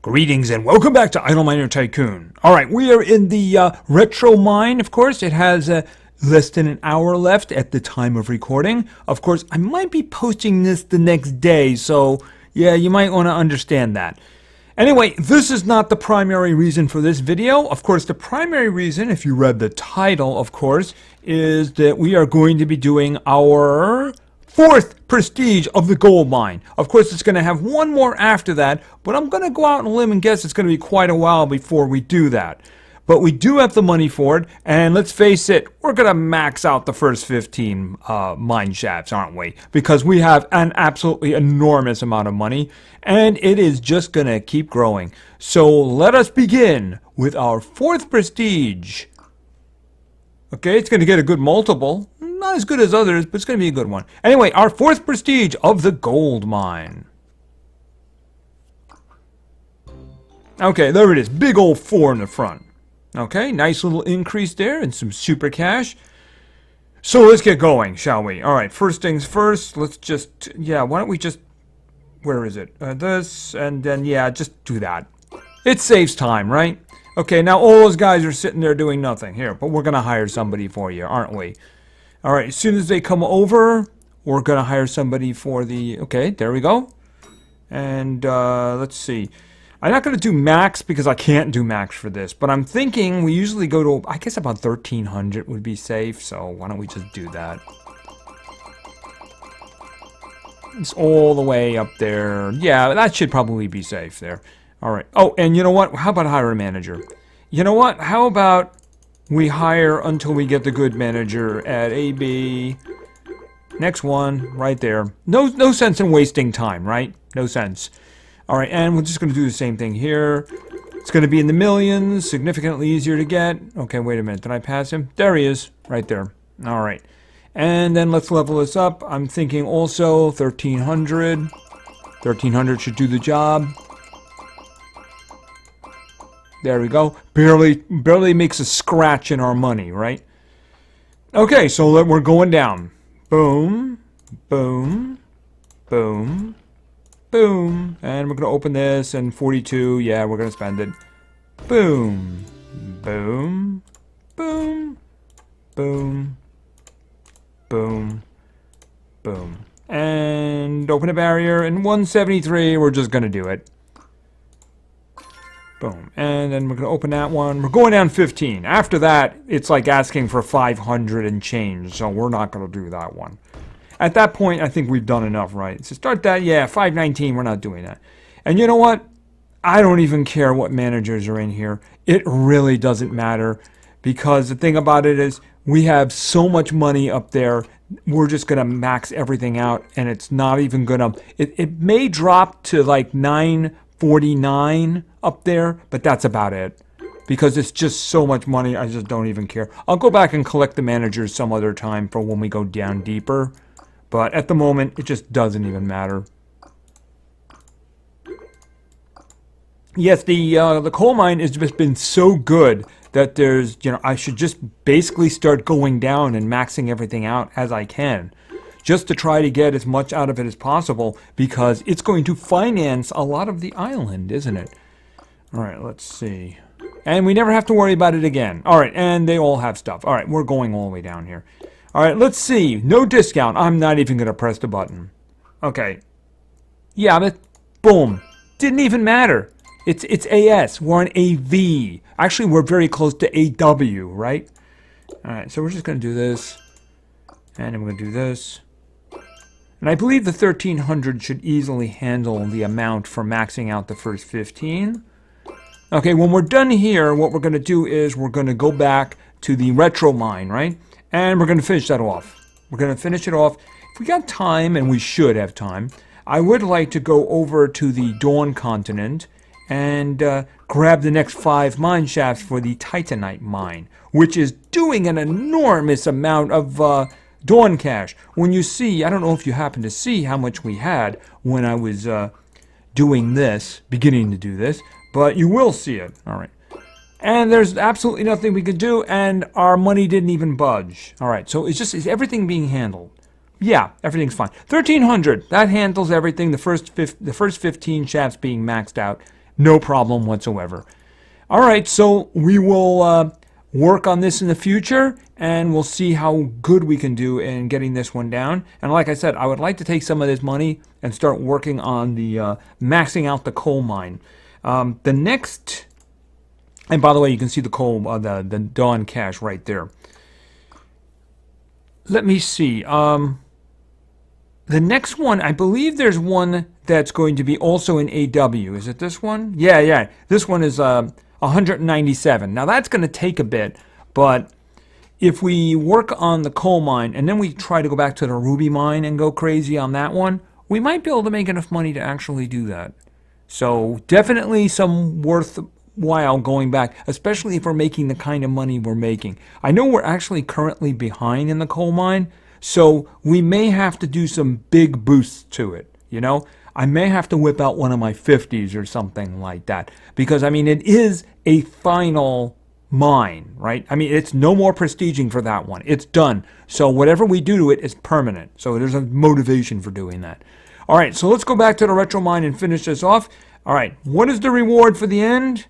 Greetings and welcome back to Idle Miner Tycoon. Alright, we are in the retro mine, of course. It has less than an hour left at the time of recording. Of course, I might be posting this the next day, so yeah, you might want to understand that. Anyway, this is not the primary reason for this video. Of course, the primary reason, if you read the title, of course, is that we are going to be doing our fourth prestige of the gold mine. Of course, it's going to have one more after that, but I'm going to go out on a limb and guess it's going to be quite a while before we do that. But we do have the money for it, and let's face it, we're going to max out the first 15 mine shafts, aren't we? Because we have an absolutely enormous amount of money, and it is just going to keep growing. So let us begin with our fourth prestige. Okay, it's going to get a good multiple. Not as good as others, but it's going to be a good one. Anyway, our fourth prestige of the gold mine. Okay, there it is. Big old 4 in the front. Okay, nice little increase there and some super cash. So let's get going, shall we? All right, first things first. Let's just, yeah, why don't we just, where is it? This, and then, yeah, just do that. It saves time, right? Okay, now all those guys are sitting there doing nothing. Here, but we're going to hire somebody for you, aren't we? All right, as soon as they come over, we're going to hire somebody for the... Okay, there we go. And let's see. I'm not going to do max because I can't do max for this. But I'm thinking we usually go to, I guess about 1,300 would be safe. So why don't we just do that? It's all the way up there. Yeah, that should probably be safe there. All right. Oh, and you know what? How about hire a manager? You know what? How about... we hire until we get the good manager at AB. Next one, right there. No sense in wasting time, right? No sense. All right, and we're just going to do the same thing here. It's going to be in the millions, significantly easier to get. Okay, wait a minute. Did I pass him? There he is, right there. All right. And then let's level this up. I'm thinking also 1,300. 1,300 should do the job. There we go. Barely makes a scratch in our money, right? Okay, so we're going down. Boom, boom, boom, boom. And we're going to open this, and 42, yeah, we're going to spend it. Boom, boom, boom, boom, boom, boom. And open a barrier, and 173, we're just going to do it. Boom. And then we're going to open that one. We're going down 15. After that, it's like asking for 500 and change, so we're not going to do that one. At that point, I think we've done enough, right? So start that, yeah, 519, we're not doing that. And you know what? I don't even care what managers are in here. It really doesn't matter, because the thing about it is we have so much money up there, we're just going to max everything out, and it's not even going to... It may drop to like 949 up there, but that's about it, because it's just so much money. I just don't even care. I'll go back and collect the managers some other time for when we go down deeper, but at the moment it just doesn't even matter. Yes, the coal mine has just been so good that there's, you know, I should just basically start going down and maxing everything out as I can, just to try to get as much out of it as possible, because it's going to finance a lot of the island, isn't it? All right, let's see. And we never have to worry about it again. All right, and they all have stuff. All right, we're going all the way down here. All right, let's see. No discount. I'm not even going to press the button. Okay. Yeah, but boom. Didn't even matter. It's AS. We're on AV. Actually, we're very close to AW, right? All right, so we're just going to do this. And then we're going to do this. And I believe the 1,300 should easily handle the amount for maxing out the first 15. Okay, when we're done here, what we're going to do is we're going to go back to the retro mine, right? And we're going to finish that off. We're going to finish it off. If we got time, and we should have time, I would like to go over to the Dawn continent and grab the next 5 mine shafts for the Titanite Mine, which is doing an enormous amount of Dawn cash. When you see, I don't know if you happen to see how much we had when I was doing this, beginning to do this, but you will see it. All right. And there's absolutely nothing we could do, and our money didn't even budge. All right, so is everything being handled? Yeah, everything's fine. 1,300, that handles everything. The first 15 shafts being maxed out, No problem whatsoever. All right, so we will work on this in the future, and we'll see how good we can do in getting this one down. And like I said, I would like to take some of this money and start working on the maxing out the coal mine. The next, and by the way, you can see the coal, the Dawn cache right there. Let me see. The next one, I believe there's one that's going to be also in AW. Is it this one? Yeah. This one is 197. Now that's going to take a bit, but if we work on the coal mine and then we try to go back to the ruby mine and go crazy on that one, we might be able to make enough money to actually do that. So definitely some worthwhile going back, especially if we're making the kind of money we're making. I know we're actually currently behind in the coal mine, so we may have to do some big boosts to it, you know? I may have to whip out one of my 50s or something like that. Because, I mean, it is a final mine, right? I mean, it's no more prestiging for that one. It's done. So whatever we do to it is permanent. So there's a motivation for doing that. All right, so let's go back to the retro mine and finish this off. All right, what is the reward for the end?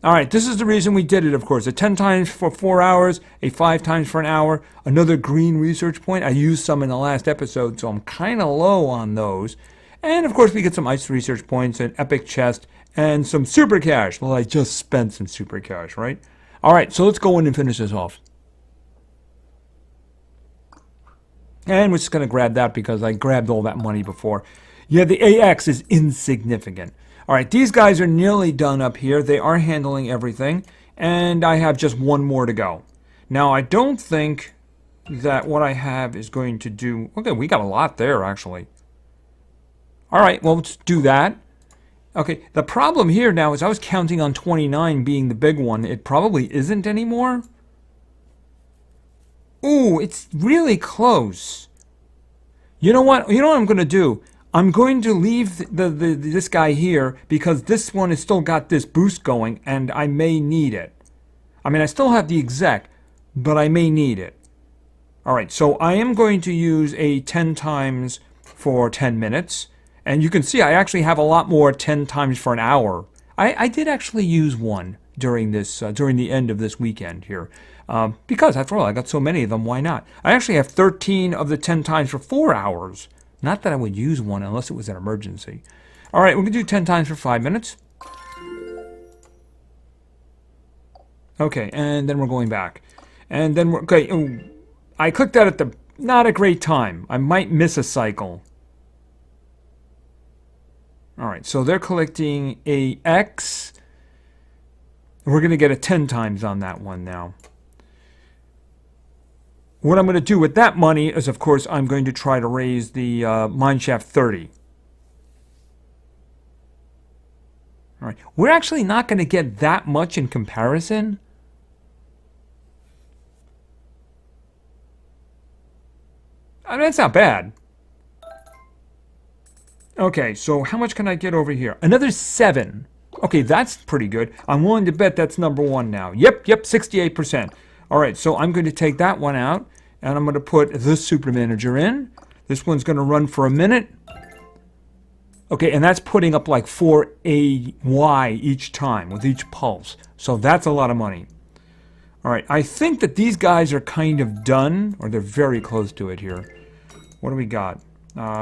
All right, this is the reason we did it, of course. A 10 times for 4 hours, a 5 times for an hour, another green research point. I used some in the last episode, so I'm kind of low on those. And, of course, we get some ice research points, an epic chest, and some super cash. Well, I just spent some super cash, right? All right, so let's go in and finish this off. And we're just going to grab that because I grabbed all that money before. Yeah, the AX is insignificant. All right, these guys are nearly done up here. They are handling everything. And I have just one more to go. Now, I don't think that what I have is going to do... Okay, we got a lot there, actually. All right, well, let's do that. Okay, the problem here now is I was counting on 29 being the big one. It probably isn't anymore. Ooh, it's really close. You know what? You know what I'm going to do? I'm going to leave this guy here because this one has still got this boost going and I may need it. I mean, I still have the exec, but I may need it. All right, so I am going to use a 10 times for 10 minutes. And you can see I actually have a lot more 10 times for an hour. I did actually use one during this during the end of this weekend here. Because, after all, I got so many of them, why not? I actually have 13 of the 10 times for 4 hours. Not that I would use one unless it was an emergency. All right, we're going to do 10 times for 5 minutes. Okay, and then we're going back. And then we're... Okay, ooh, I clicked that at the... Not a great time. I might miss a cycle. All right, so they're collecting a X. We're going to get a 10 times on that one now. What I'm going to do with that money is, of course, I'm going to try to raise the mineshaft 30. All right, we're actually not going to get that much in comparison. I mean, that's not bad. Okay, so how much can I get over here? Another 7. Okay, that's pretty good. I'm willing to bet that's number 1 now. Yep, 68%. All right, so I'm going to take that one out, and I'm going to put the super manager in. This one's going to run for a minute. Okay, and that's putting up like 4 AY each time with each pulse. So that's a lot of money. All right, I think that these guys are kind of done, or they're very close to it here. What do we got?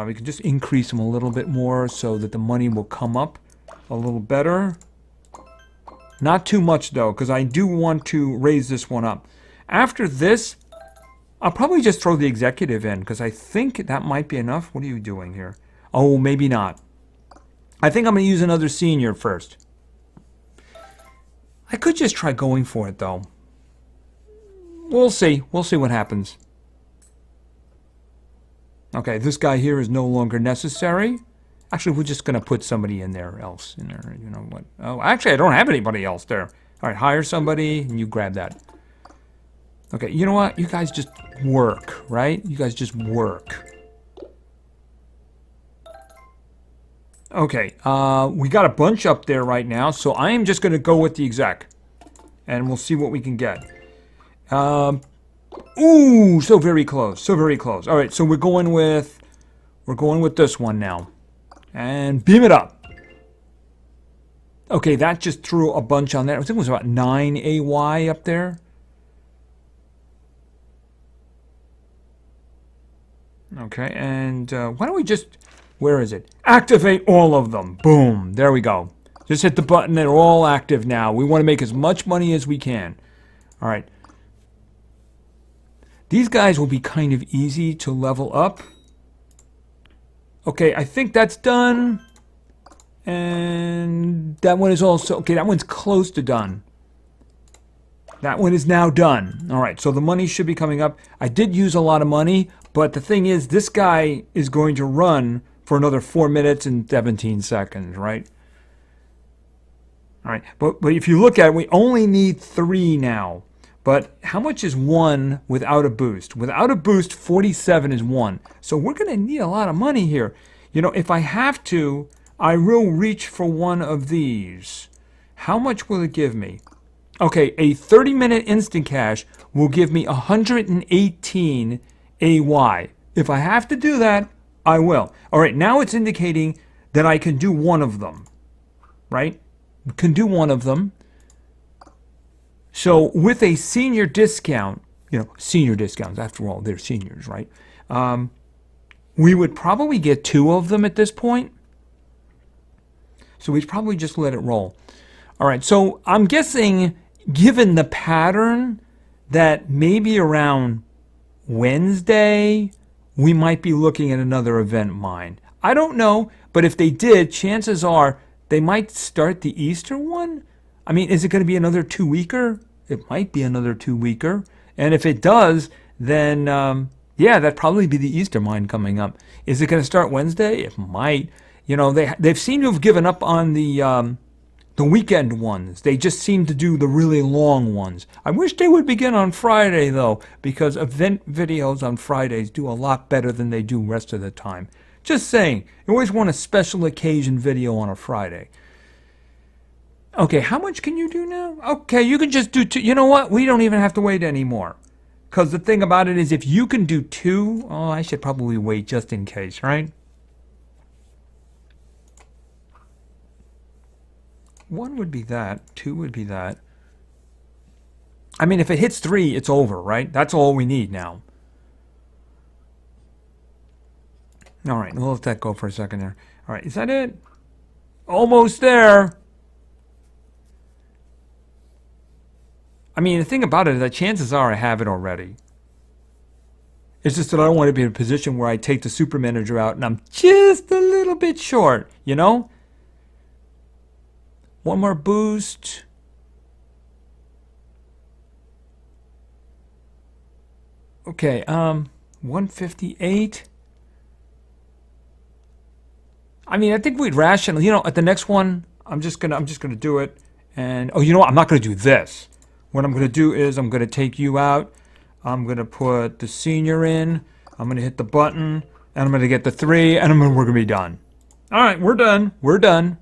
We can just increase them a little bit more so that the money will come up a little better. Not too much, though, because I do want to raise this one up. After this, I'll probably just throw the executive in, because I think that might be enough. What are you doing here? Oh, maybe not. I think I'm going to use another senior first. I could just try going for it, though. We'll see. We'll see what happens. Okay, this guy here is no longer necessary. Actually, we're just going to put somebody in there else. In there, you know what? Oh, actually, I don't have anybody else there. All right, hire somebody, and you grab that. Okay, you know what? You guys just work, right? You guys just work. Okay, we got a bunch up there right now, so I am just going to go with the exec. And we'll see what we can get. Ooh, so very close, so very close. All right, so we're going with this one now. And beam it up. Okay, that just threw a bunch on there. I think it was about 9 AY up there. Okay, and why don't we just, where is it? Activate all of them. Boom, there we go. Just hit the button, they're all active now. We want to make as much money as we can. All right. These guys will be kind of easy to level up. Okay, I think that's done. And that one is also, okay, that one's close to done. That one is now done. All right, so the money should be coming up. I did use a lot of money, but the thing is, this guy is going to run for another 4 minutes and 17 seconds, right? All right, but if you look at it, we only need 3 now. But how much is 1 without a boost? Without a boost, 47 is 1. So we're going to need a lot of money here. You know, if I have to, I will reach for one of these. How much will it give me? Okay, a 30-minute instant cash will give me 118 AY. If I have to do that, I will. All right, now it's indicating that I can do one of them, right? Can do one of them. So with a senior discount, you know, senior discounts, after all, they're seniors, right? We would probably get 2 of them at this point. So we'd probably just let it roll. All right, so I'm guessing, given the pattern, that maybe around Wednesday, we might be looking at another event mine. I don't know, but if they did, chances are they might start the Easter one. I mean, is it going to be another 2-weeker? It might be another 2-weeker. And if it does, then, yeah, that'd probably be the Easter mine coming up. Is it going to start Wednesday? It might. You know, they've seemed to have given up on the weekend ones. They just seem to do the really long ones. I wish they would begin on Friday, though, because event videos on Fridays do a lot better than they do rest of the time. Just saying, you always want a special occasion video on a Friday. Okay, how much can you do now? Okay, you can just do 2. You know what? We don't even have to wait anymore. Because the thing about it is, if you can do 2, oh, I should probably wait just in case, right? 1 would be that. 2 would be that. I mean, if it hits 3, it's over, right? That's all we need now. All right, we'll let that go for a second there. All right, is that it? Almost there. I mean, the thing about it is that chances are I have it already. It's just that I don't want to be in a position where I take the super manager out and I'm just a little bit short, you know? One more boost. Okay, 158. I mean, I think we'd ration. You know, at the next one, I'm just gonna do it. And oh, you know what? I'm not gonna do this. What I'm gonna do is I'm gonna take you out. I'm gonna put the senior in. I'm gonna hit the button, and I'm gonna get the 3, and we're gonna be done. All right, we're done. We're done.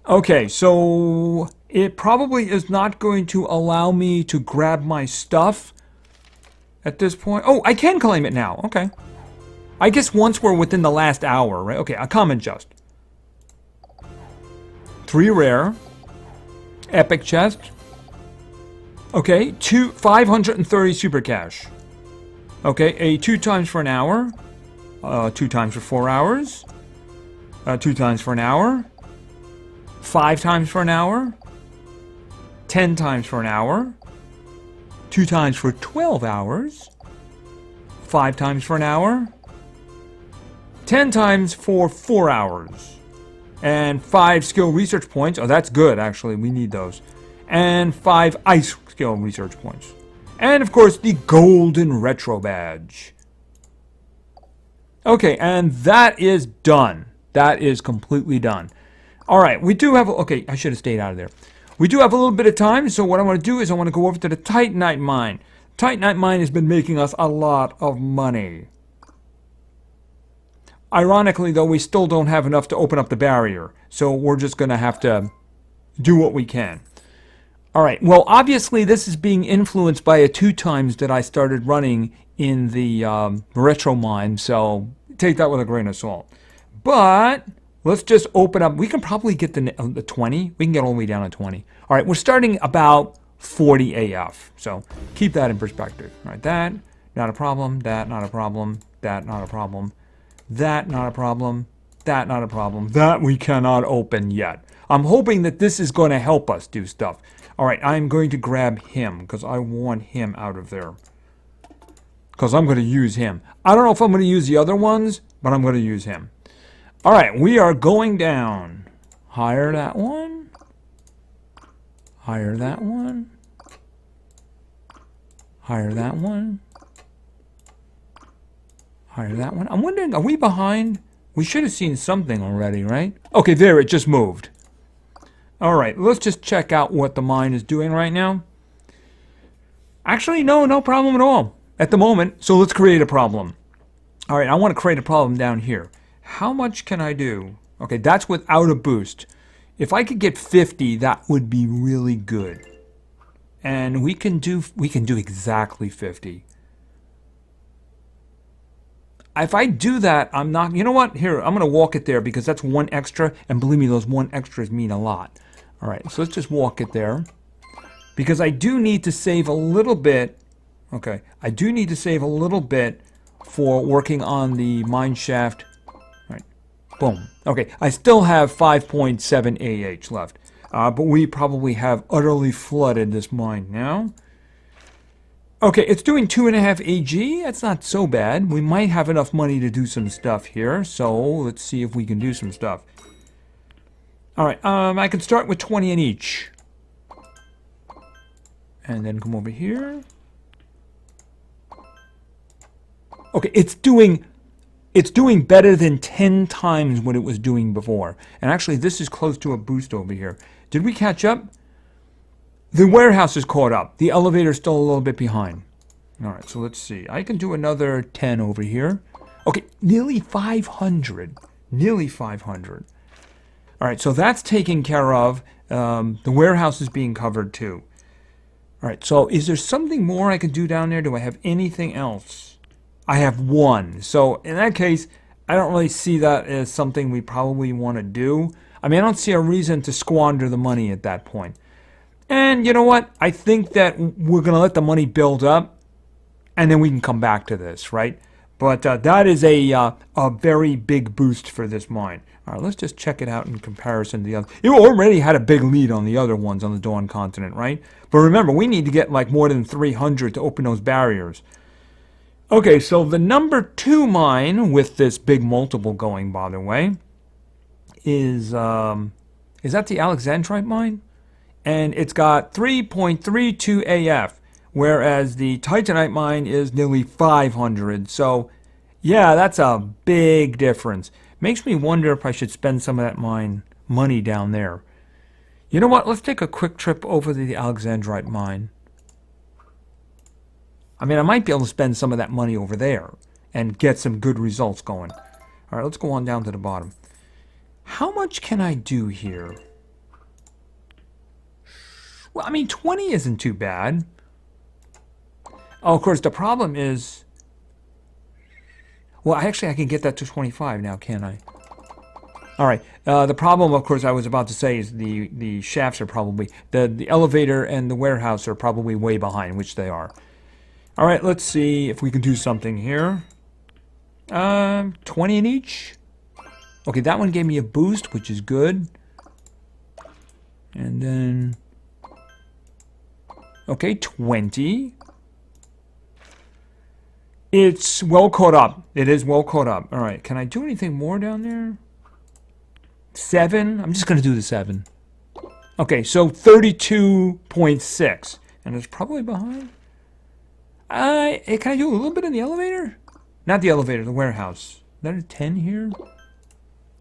Okay, so it probably is not going to allow me to grab my stuff at this point. Oh, I can claim it now. Okay. I guess once we're within the last hour, right? Okay, a common just. 3 rare. Epic chest. Okay, 530 super cash. Okay, a 2 times for an hour. 2 times for 4 hours. 2 times for an hour. 5 times for an hour. 10 times for an hour. 2 times for 12 hours. 5 times for an hour. 10 times for 4 hours. And 5 skill research points. Oh, that's good, actually. We need those. And 5 ice skill research points. And, of course, the golden retro badge. Okay, and that is done. That is completely done. All right, we do have... Okay, I should have stayed out of there. We do have a little bit of time, so what I want to do is I want to go over to the Titanite Mine. Titanite Mine has been making us a lot of money. Ironically, though, we still don't have enough to open up the barrier, so we're just going to have to do what we can. All right, well, obviously, this is being influenced by a 2 times that I started running in the retro mine, so take that with a grain of salt. But Let's just open up. We can probably get the 20. We can get all the way down to 20. All right, we're starting about 40 AF. So keep that in perspective. All right, that, not a problem. That, not a problem. That, not a problem. That, not a problem. That, not a problem. That we cannot open yet. I'm hoping that this is going to help us do stuff. All right, I'm going to grab him because I want him out of there. Because I'm going to use him. I don't know if I'm going to use the other ones, but I'm going to use him. All right, we are going down. Hire that one. Hire that one. Hire that one. Hire that one. I'm wondering, are we behind? We should have seen something already, right? Okay, there, it just moved. All right, let's just check out what the mine is doing right now. Actually, no problem at all at the moment. So let's create a problem. All right, I want to create a problem down here. How much can I do? Okay, that's without a boost. If I could get 50, that would be really good. And we can do exactly 50. If I do that, I'm not, you know what? Here, I'm going to walk it there because that's one extra. And believe me, those one extras mean a lot. All right, so let's just walk it there. Because I do need to save a little bit. Okay, I do need to save a little bit for working on the mine shaft. Boom. Okay, I still have 5.7 AH left. But we probably have utterly flooded this mine now. Okay, it's doing 2.5 AG. That's not so bad. We might have enough money to do some stuff here. So let's see if we can do some stuff. All right, I can start with 20 in each. And then come over here. Okay, it's doing better than 10 times what it was doing before. And actually, this is close to a boost over here. Did we catch up? The warehouse is caught up. The elevator's still a little bit behind. All right, so let's see. I can do another 10 over here. Okay, nearly 500. Nearly 500. All right, so that's taken care of. The warehouse is being covered too. All right, so is there something more I can do down there? Do I have anything else? I have one. So in that case, I don't really see that as something we probably want to do. I mean, I don't see a reason to squander the money at that point. And you know what? I think that we're going to let the money build up, and then we can come back to this, right? But that is a very big boost for this mine. All right, let's just check it out in comparison to the other. You already had a big lead on the other ones on the Dawn continent, right? But remember, we need to get like more than 300 to open those barriers. Okay, so the number 2 mine with this big multiple going, by the way, is that the Alexandrite Mine? And it's got 3.32 AF, whereas the Titanite Mine is nearly 500. So, yeah, that's a big difference. Makes me wonder if I should spend some of that mine money down there. You know what? Let's take a quick trip over to the Alexandrite Mine. I mean, I might be able to spend some of that money over there and get some good results going. All right, let's go on down to the bottom. How much can I do here? Well, I mean, 20 isn't too bad. Oh, of course, the problem is... Well, actually, I can get that to 25 now, can't I? All right. The problem, of course, I was about to say is the shafts are probably... The elevator and the warehouse are probably way behind, which they are. All right, let's see if we can do something here. 20 in each. Okay, that one gave me a boost, which is good. And then... Okay, 20. It's well caught up. It is well caught up. All right, can I do anything more down there? 7? I'm just going to do the 7. Okay, so 32.6. And it's probably behind. Can I do a little bit in the elevator? Not the elevator, the warehouse. Is that a 10 here?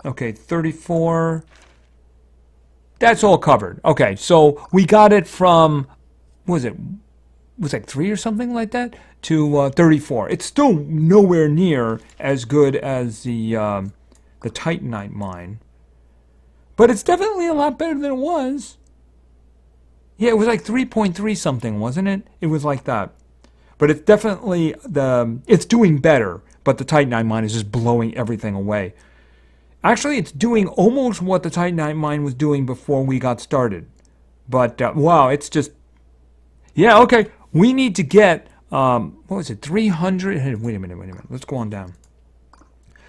Okay, 34. That's all covered. Okay, so we got it from, what was it? Was like 3 or something like that to 34. It's still nowhere near as good as the Titanite Mine, but it's definitely a lot better than it was. Yeah, it was like 3.3 something, wasn't it? It was like that. But it's definitely it's doing better. But the Titanite Mine is just blowing everything away. Actually, it's doing almost what the Titanite Mine was doing before we got started. But, wow, it's just... Yeah, okay. We need to get, what was it, 300? Hey, wait a minute. Let's go on down.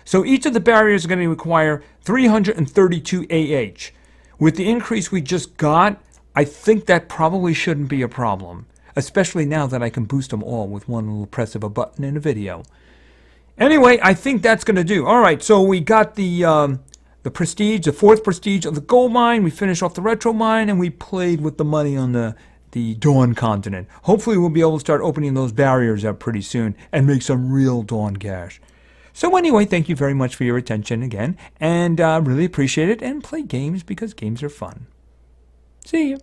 So each of the barriers are going to require 332 AH. With the increase we just got, I think that probably shouldn't be a problem. Especially now that I can boost them all with one little press of a button in a video. Anyway, I think that's going to do. Alright, so we got the prestige, the 4th prestige of the gold mine. We finished off the retro mine, and we played with the money on the Dawn continent. Hopefully we'll be able to start opening those barriers up pretty soon and make some real Dawn cash. So anyway, thank you very much for your attention again, and really appreciate it, and play games because games are fun. See you.